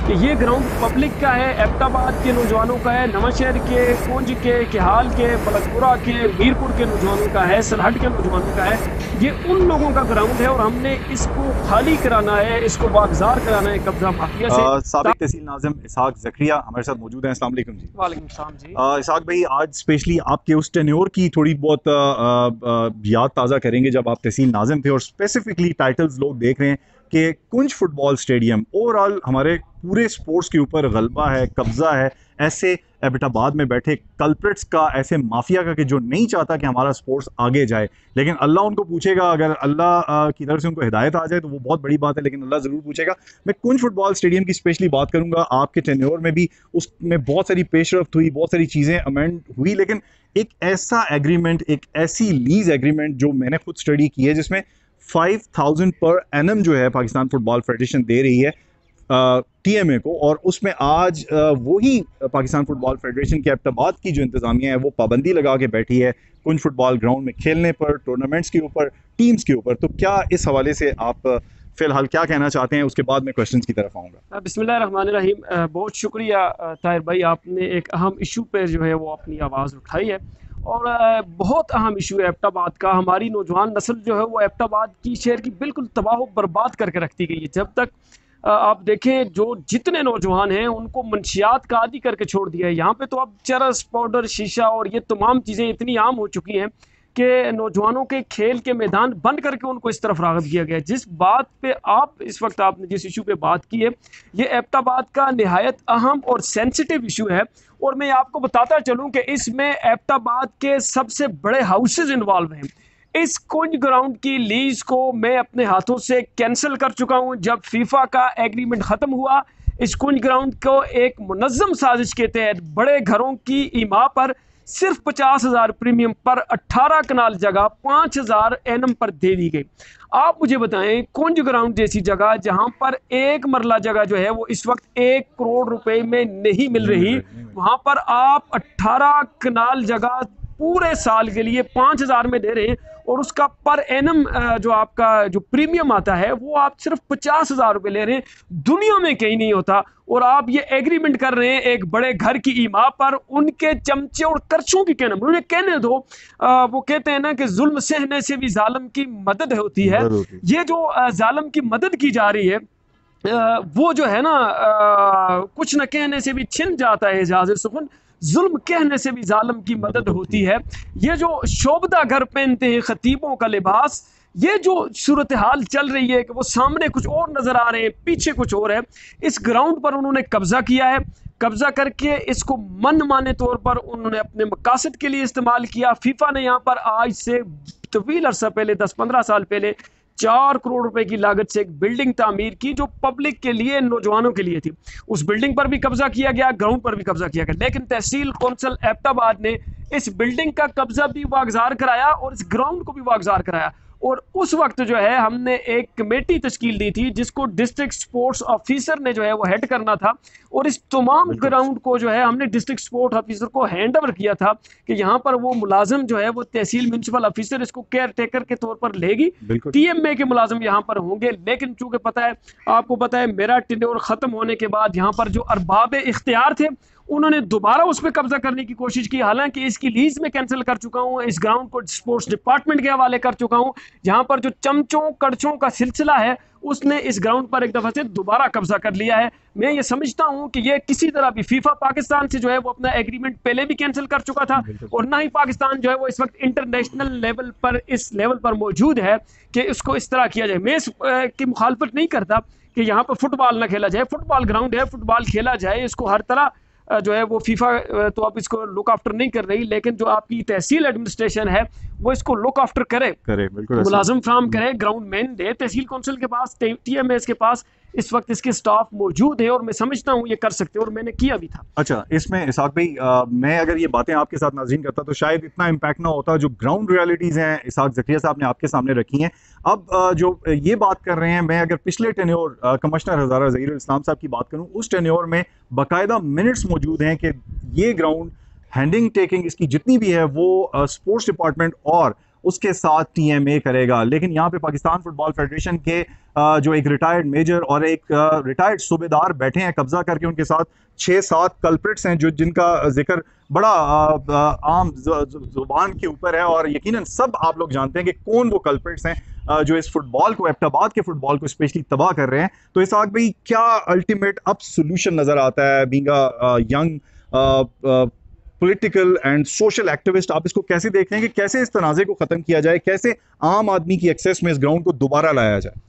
कि ये ground public का है, एबटाबाद के नौजवानों का है, नवांशहर के, पुंछ के, किहाल के, मलकपुरा के, मीरपुर के नौजवानों का है, सलहट के नौजवानों का है। ये उन लोगों का ग्राउंड है और हमने इसको खाली कराना है, इसको वागजार कराना है कब्जा माफिया से। साबिक तहसील नाज़िम इसहाक ज़करिया हमारे साथ मौजूद हैं। अस्सलाम वालेकुम जी। वालेकुम सलाम जी। इसहाक भाई, आज स्पेशली आपके उस टेन्योर की थोड़ी बहुत याद ताज़ा करेंगे जब आप तहसील नाज़िम थे, और स्पेसिफिकली टाइटल्स लोग देख रहे हैं कि कुंज फुटबॉल स्टेडियम ओवरऑल हमारे पूरे स्पोर्ट्स के ऊपर गलबा है, कब्जा है, ऐसे एबटाबाद में बैठे कल्प्रिट्स का, ऐसे माफिया का, कि जो नहीं चाहता कि हमारा स्पोर्ट्स आगे जाए। लेकिन अल्लाह उनको पूछेगा, अगर अल्लाह की तरफ से उनको हिदायत आ जाए तो वो बहुत बड़ी बात है, लेकिन अल्लाह ज़रूर पूछेगा। मैं कुंज फुटबॉल स्टेडियम की स्पेशली बात करूंगा। आपके टेन्योर में भी उसमें बहुत सारी पेशरफ्त हुई, बहुत सारी चीज़ें अमेंड हुई, लेकिन एक ऐसा एग्रीमेंट, एक ऐसी लीज एग्रीमेंट जो मैंने खुद स्टडी की है, जिसमें 5,000 पर एनम जो है पाकिस्तान फुटबॉल फेडरेशन दे रही है टीएमए को, और उसमें आज वही पाकिस्तान फुटबॉल फेडरेशन के एबटाबाद की जो इंतज़ामिया है वो पाबंदी लगा के बैठी है कुंज फुटबॉल ग्राउंड में खेलने पर, टूर्नामेंट्स के ऊपर, टीम्स के ऊपर। तो क्या इस हवाले से आप फिलहाल क्या कहना चाहते हैं? उसके बाद मैं क्वेश्चंस की तरफ आऊँगा। बिस्मिल्लाहिर्रहमानिर्रहीम। बहुत शुक्रिया ताहिर भाई, आपने एक अहम इशू पे जो है वो अपनी आवाज़ उठाई है, और बहुत अहम इशू है एबटाबाद का। हमारी नौजवान नस्ल जो है वो एबटाबाद की शहर की बिल्कुल तबाह बर्बाद करके रखती गई है। जब तक आप देखें, जो जितने नौजवान हैं उनको मंशियात का आदी करके छोड़ दिया है। यहाँ पे तो अब चरस, पाउडर, शीशा और ये तमाम चीज़ें इतनी आम हो चुकी हैं कि नौजवानों के खेल के मैदान बंद करके उनको इस तरफ राग़िब किया गया है। जिस बात पे आप इस वक्त आपने जिस इशू पे बात की है, ये एबटाबाद का निहायत अहम और सेंसिटिव इशू है। और मैं आपको बताता चलूँ कि इसमें एबटाबाद के सबसे बड़े हाउसेज इन्वॉल्व हैं। इस कुंज ग्राउंड की लीज को मैं अपने हाथों से कैंसिल कर चुका हूं। जब फीफा का एग्रीमेंट खत्म हुआ, इस कुंज ग्राउंड को एक मुनज़्ज़म साजिश के तहत बड़े घरों की ईमा पर सिर्फ 50,000 प्रीमियम पर 18 कनाल जगह 5,000 एनम पर दे दी गई। आप मुझे बताएं, कुंज ग्राउंड जैसी जगह जहां पर एक मरला जगह जो है वो इस वक्त 1 करोड़ रुपए में नहीं मिल रही, वहां पर आप 18 कनाल जगह पूरे साल के लिए 5,000 में दे रहे हैं, और उसका पर एनम जो आपका जो प्रीमियम आता है वो आप सिर्फ 50,000 रुपये ले रहे हैं। दुनिया में कहीं नहीं होता। और आप ये एग्रीमेंट कर रहे हैं एक बड़े घर की ईमा पर। उनके चमचे और करचों की कहना, उन्हें कहने दो। वो कहते हैं ना कि जुल्म सहने से भी जालिम की मदद होती है। ये जो जालिम की मदद की जा रही है, वो जो है ना, कुछ न कहने से भी छिन जाता है एजाज़ सुखन, जुल्म कहने से भी जालिम की मदद होती है। ये जो शोभदा घर पहनते हैं खतीबों का लिबास, ये जो सूरत हाल चल रही है कि वो सामने कुछ और नज़र आ रहे हैं, पीछे कुछ और है। इस ग्राउंड पर उन्होंने कब्जा किया है। कब्जा करके इसको मन माने तौर पर उन्होंने अपने मकासद के लिए इस्तेमाल किया। फीफा ने यहाँ पर आज से तवील अरसा पहले, 10-15 साल पहले, 4 करोड़ रुपए की लागत से एक बिल्डिंग तामीर की जो पब्लिक के लिए, नौजवानों के लिए थी। उस बिल्डिंग पर भी कब्जा किया गया, ग्राउंड पर भी कब्जा किया गया, लेकिन तहसील कौंसल एबटाबाद ने इस बिल्डिंग का कब्जा भी वागजार कराया और इस ग्राउंड को भी वागजार कराया। और उस वक्त जो है हमने एक कमेटी तश्कील दी थी जिसको डिस्ट्रिक्ट स्पोर्ट्स ऑफिसर ने जो है वो हेड करना था, और इस तमाम ग्राउंड को जो है हमने डिस्ट्रिक्ट स्पोर्ट्स ऑफिसर को हैंड ओवर किया था कि यहाँ पर वो मुलाजिम जो है वो तहसील म्यूनसिपल ऑफिसर इसको केयर टेकर के तौर पर लेगी, टीएमए के मुलाजिम यहाँ पर होंगे। लेकिन चूंकि पता है, आपको पता है, मेरा टेन्योर खत्म होने के बाद यहाँ पर जो अरबाब इख्तियार थे उन्होंने दोबारा उस पर कब्जा करने की कोशिश की। हालांकि इसकी लीज में कैंसिल कर चुका हूं, इस ग्राउंड को स्पोर्ट्स डिपार्टमेंट के हवाले कर चुका हूं। यहाँ पर जो चमचों कड़चों का सिलसिला है उसने इस ग्राउंड पर एक दफा से दोबारा कब्जा कर लिया है। मैं ये समझता हूं कि ये किसी तरह भी फीफा पाकिस्तान से जो है वो अपना एग्रीमेंट पहले भी कैंसिल कर चुका था, और ना ही पाकिस्तान जो है वो इस वक्त इंटरनेशनल लेवल पर, इस लेवल पर मौजूद है कि इसको इस तरह किया जाए। मैं इसकी मुखालफत नहीं करता कि यहाँ पर फुटबॉल ना खेला जाए, फुटबॉल ग्राउंड है, फुटबॉल खेला जाए, इसको हर तरह जो है वो फीफा तो अब इसको लुक आफ्टर नहीं कर रही, लेकिन जो आपकी तहसील एडमिनिस्ट्रेशन है वो इसको लुक आफ्टर करे, मुलाजिम फ्राहम करे, ground man they. Tehsil council के पास, टीएमएस के पास इस वक्त इसके स्टाफ मौजूद है, और मैं समझता हूँ ये कर सकते हैं, और मैंने किया भी था। अच्छा, इसमें इसाक भाई, मैं अगर ये बातें आपके साथ नाज़रीन करता तो शायद इतना इम्पैक्ट ना होता। जो ग्राउंड रियलिटीज़ हैं इसाक ज़करिया साहब ने आपके सामने रखी हैं। अब जो ये बात कर रहे हैं, मैं अगर पिछले टेन्योर कमिश्नर हज़ारा ज़हीरुल इस्लाम साहब की बात करूँ, उस टेन्योर में बाकायदा मिनट्स मौजूद हैं कि ये ग्राउंड हैंडिंग टेकिंग इसकी जितनी भी है वो स्पोर्ट्स डिपार्टमेंट और उसके साथ TMA करेगा। लेकिन यहाँ पे पाकिस्तान फुटबॉल फेडरेशन के जो एक रिटायर्ड मेजर और एक रिटायर्ड सूबेदार बैठे हैं कब्जा करके, उनके साथ 6-7 कल्प्रिट्स हैं जो जिनका जिक्र बड़ा आम जुबान के ऊपर है, और यकीनन सब आप लोग जानते हैं कि कौन वो कल्प्रिट्स हैं जो इस फुटबॉल को, एबटाबाद के फुटबॉल को स्पेशली तबाह कर रहे हैं। तो इसहाक भाई, क्या अल्टीमेट अब सोल्यूशन नजर आता है being a young political and social activist? आप इसको कैसे देखते हैं कि कैसे इस तनाज़े को ख़त्म किया जाए, कैसे आम आदमी की एक्सेस में इस ग्राउंड को दोबारा लाया जाए?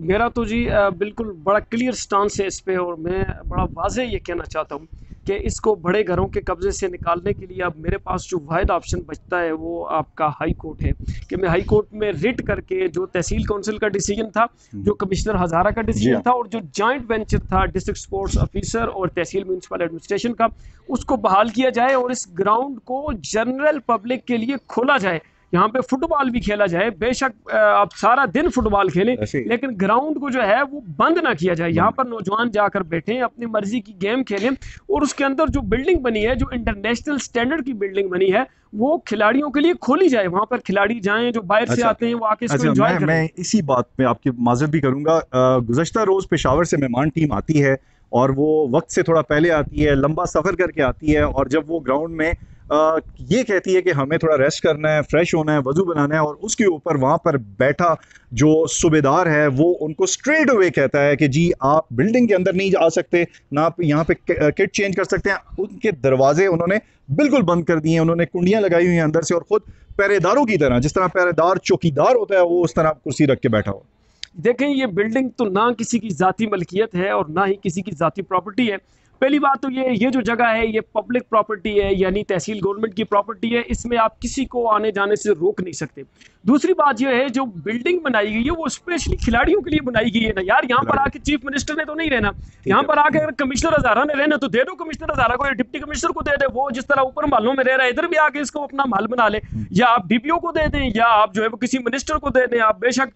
मेरा तो जी बिल्कुल बड़ा क्लियर स्टांस है इस पे, और मैं बड़ा वाज़े ये कहना चाहता हूँ कि इसको बड़े घरों के कब्ज़े से निकालने के लिए अब मेरे पास जो वाहिद ऑप्शन बचता है वो आपका हाई कोर्ट है, कि मैं हाई कोर्ट में रिट करके जो तहसील काउंसिल का डिसीजन था, जो कमिश्नर हज़ारा का डिसीजन था, और जो जॉइंट वेंचर था डिस्ट्रिक्ट स्पोर्ट्स ऑफिसर और तहसील म्यूनसिपल एडमिनिस्ट्रेशन का, उसको बहाल किया जाए और इस ग्राउंड को जनरल पब्लिक के लिए खोला जाए। यहाँ पे फुटबॉल भी खेला जाए, बेशक आप सारा दिन फुटबॉल खेलें, लेकिन ग्राउंड को जो है वो बंद ना किया जाए। यहाँ पर नौजवान जाकर बैठें, अपनी मर्जी की गेम खेलें, और उसके अंदर जो बिल्डिंग बनी है, जो इंटरनेशनल स्टैंडर्ड की बिल्डिंग बनी है, वो खिलाड़ियों के लिए खोली जाए। वहां पर खिलाड़ी जाएं जो बाहर से आते हैं, वो आके इसको एंजॉय करें। मैं इसी बात पे आपकी माजरत भी करूंगा। गुज़श्ता रोज पेशावर से मेहमान टीम आती है और वो वक्त से थोड़ा पहले आती है, लंबा सफ़र करके आती है, और जब वो ग्राउंड में ये कहती है कि हमें थोड़ा रेस्ट करना है, फ्रेश होना है, वजू बनाना है, और उसके ऊपर वहाँ पर बैठा जो सूबेदार है वो उनको स्ट्रेट अवे कहता है कि जी आप बिल्डिंग के अंदर नहीं जा सकते, ना आप यहाँ पे किट चेंज कर सकते हैं। उनके दरवाजे उन्होंने बिल्कुल बंद कर दिए हैं, उन्होंने कुंडियाँ लगाई हुई हैं अंदर से, और ख़ुद पहरेदारों की तरह, जिस तरह पहरेदार चौकीदार होता है, वो उस तरह कुर्सी रख के बैठा हो। देखें, ये बिल्डिंग तो ना किसी की ज़ाती मलकियत है और ना ही किसी की ज़ाती प्रॉपर्टी है। पहली बात तो ये जो जगह है ये पब्लिक प्रॉपर्टी है, यानी तहसील गवर्नमेंट की प्रॉपर्टी है, इसमें आप किसी को आने जाने से रोक नहीं सकते। दूसरी बात यह है, जो बिल्डिंग बनाई गई है वो स्पेशली खिलाड़ियों के लिए बनाई गई है ना यार। यहाँ पर आके चीफ मिनिस्टर ने तो नहीं रहना, यहाँ पर आके अगर कमिश्नर हजारा ने रहना तो दे दो कमिश्नर हजारा को, या डिप्टी कमिश्नर को दे दे, वो जिस तरह ऊपर महलों में रह रहा है इधर भी आके इसको अपना महल बना ले, या आप DPO को दे दें, या आप जो है वो किसी मिनिस्टर को दे दें। आप बेशक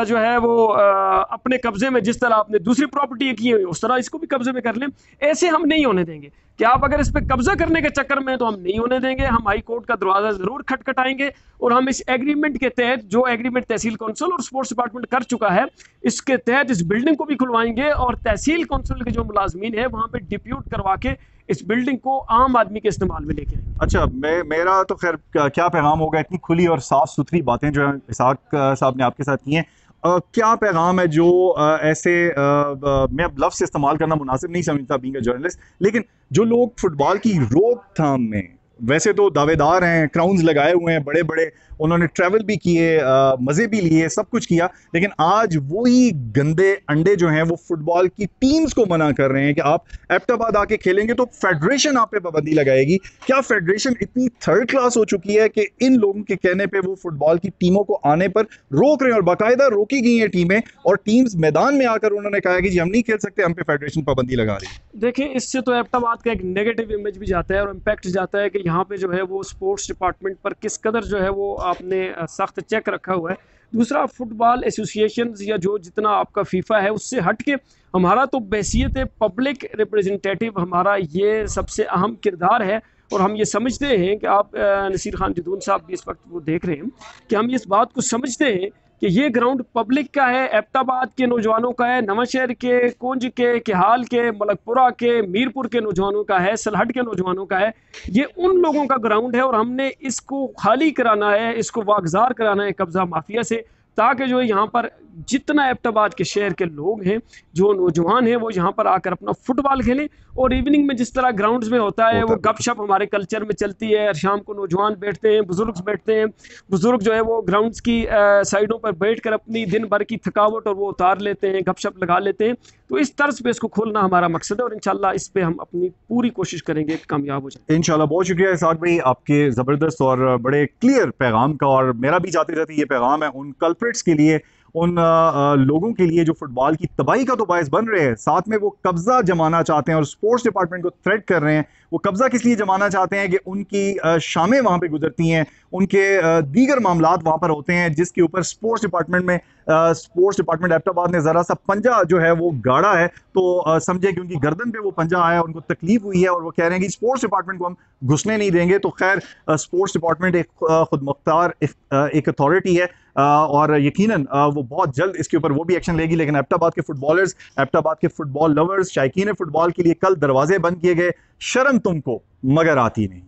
जो है वो अपने कब्जे में, जिस तरह आपने दूसरी प्रॉपर्टी की है उस तरह इसको भी कब्जे में कर लें। ऐसे हम नहीं होने देंगे कि आप अगर इस पे कब्जा करने के चक्कर में, तो हम नहीं होने देंगे। हम हाई कोर्ट का दरवाजा जरूर खटखटाएंगे, और हम इस एग्रीमेंट के तहत, जो एग्रीमेंट तहसील काउंसिल और स्पोर्ट्स डिपार्टमेंट कर चुका है, इसके तहत इस बिल्डिंग को भी खुलवाएंगे, और तहसील काउंसिल के जो मुलाजमीन है वहां पे डिप्यूट करवा के इस बिल्डिंग को आम आदमी के इस्तेमाल में लेके आएंगे। अच्छा, मेरा तो खैर क्या पैगाम होगा, इतनी खुली और साफ सुथरी बातें जो इसहाक साहब ने आपके साथ की हैं। क्या पैगाम है जो ऐसे मैं अब लफ्ज़ इस्तेमाल करना मुनासिब नहीं समझता बीइंग अ जर्नलिस्ट, लेकिन जो लोग फुटबॉल की रोकथाम में वैसे तो दावेदार हैं, क्राउन्स लगाए हुए हैं बड़े बड़े, उन्होंने ट्रैवल भी किए, मज़े भी लिए, सब कुछ किया, लेकिन आज वही गंदे अंडे जो हैं वो फुटबॉल की टीम्स को मना कर रहे हैं कि आप एबटाबाद आके खेलेंगे तो फेडरेशन आप पे पाबंदी लगाएगी। क्या फेडरेशन इतनी थर्ड क्लास हो चुकी है कि इन लोगों के कहने पे वो फुटबॉल की टीमों को आने पर रोक रहे हैं, और बाकायदा रोकी गई हैं टीमें, और टीम्स मैदान में आकर उन्होंने कहा कि जी हम नहीं खेल सकते, हम पे फेडरेशन पाबंदी लगा रही है। देखिए, इससे तो एबटाबाद का एक नेगेटिव इमेज भी जाता है और इम्पैक्ट जाता है कि यहाँ पे जो है वो स्पोर्ट्स डिपार्टमेंट पर किस कदर जो है वो आपने सख्त चेक रखा हुआ है। दूसरा, फुटबॉल एसोसिएशन या जो जितना आपका फीफा है उससे हट के हमारा तो बैसियत पब्लिक रिप्रेजेंटेटिव, हमारा ये सबसे अहम किरदार है। और हम ये समझते हैं कि आप नसीर खान जदून साहब भी इस वक्त वो देख रहे हैं कि हम इस बात को समझते हैं कि ये ग्राउंड पब्लिक का है, एबटाबाद के नौजवानों का है, नवांशहर के, कुंज के, केहाल के, मलकपुरा के, मीरपुर के नौजवानों का है, सलहट के नौजवानों का है। ये उन लोगों का ग्राउंड है, और हमने इसको खाली कराना है, इसको वागजार कराना है कब्जा माफिया से, ताकि जो यहाँ पर जितना एबटाबाद के शहर के लोग हैं, जो नौजवान हैं, वो यहाँ पर आकर अपना फुटबॉल खेलें। और इवनिंग में जिस तरह ग्राउंड्स में होता है वो गपशप हमारे कल्चर में चलती है, शाम को नौजवान बैठते हैं, बुजुर्ग बैठते हैं, बुजुर्ग जो है वो ग्राउंड्स की साइडों पर बैठकर अपनी दिन भर की थकावट और वो उतार लेते हैं, गपशप लगा लेते हैं। तो इस तर्ज पे इसको खोलना हमारा मकसद है, और इंशाल्लाह इस पे हम अपनी पूरी कोशिश करेंगे कि कामयाब हो जाए इंशाल्लाह। बहुत शुक्रिया इसहाक भाई आपके ज़बरदस्त और बड़े क्लियर पैगाम का, और मेरा भी जाते जाते ये पैगाम है उन कल्प्रिट्स के लिए, उन लोगों के लिए जो फुटबॉल की तबाही का तो बायस बन रहे हैं, साथ में वो कब्जा जमाना चाहते हैं और स्पोर्ट्स डिपार्टमेंट को थ्रेट कर रहे हैं, वो कब्जा किस लिए जमाना चाहते हैं कि उनकी शामें वहां पे गुजरती हैं, उनके दीगर मामलात वहां पर होते हैं, जिसके ऊपर स्पोर्ट्स डिपार्टमेंट में स्पोर्ट्स डिपार्टमेंट एबटाबाद ने जरा सा पंजा जो है वो गाड़ा है, तो समझे कि उनकी गर्दन पे वो पंजा आया, उनको तकलीफ हुई है और वो कह रहे हैं कि स्पोर्ट्स डिपार्टमेंट को हम घुसने नहीं देंगे। तो खैर स्पोर्ट्स डिपार्टमेंट एक खुद मुख्तार एक अथॉरिटी है और यकीनन वो बहुत जल्द इसके ऊपर वो भी एक्शन लेगी। लेकिन एबटाबाद के फुटबॉलर्स, एबटाबाद के फुटबॉल लवर्स, शायकीन फुटबॉल के लिए कल दरवाजे बंद किए गए। शर्म तुमको मगर आती नहीं।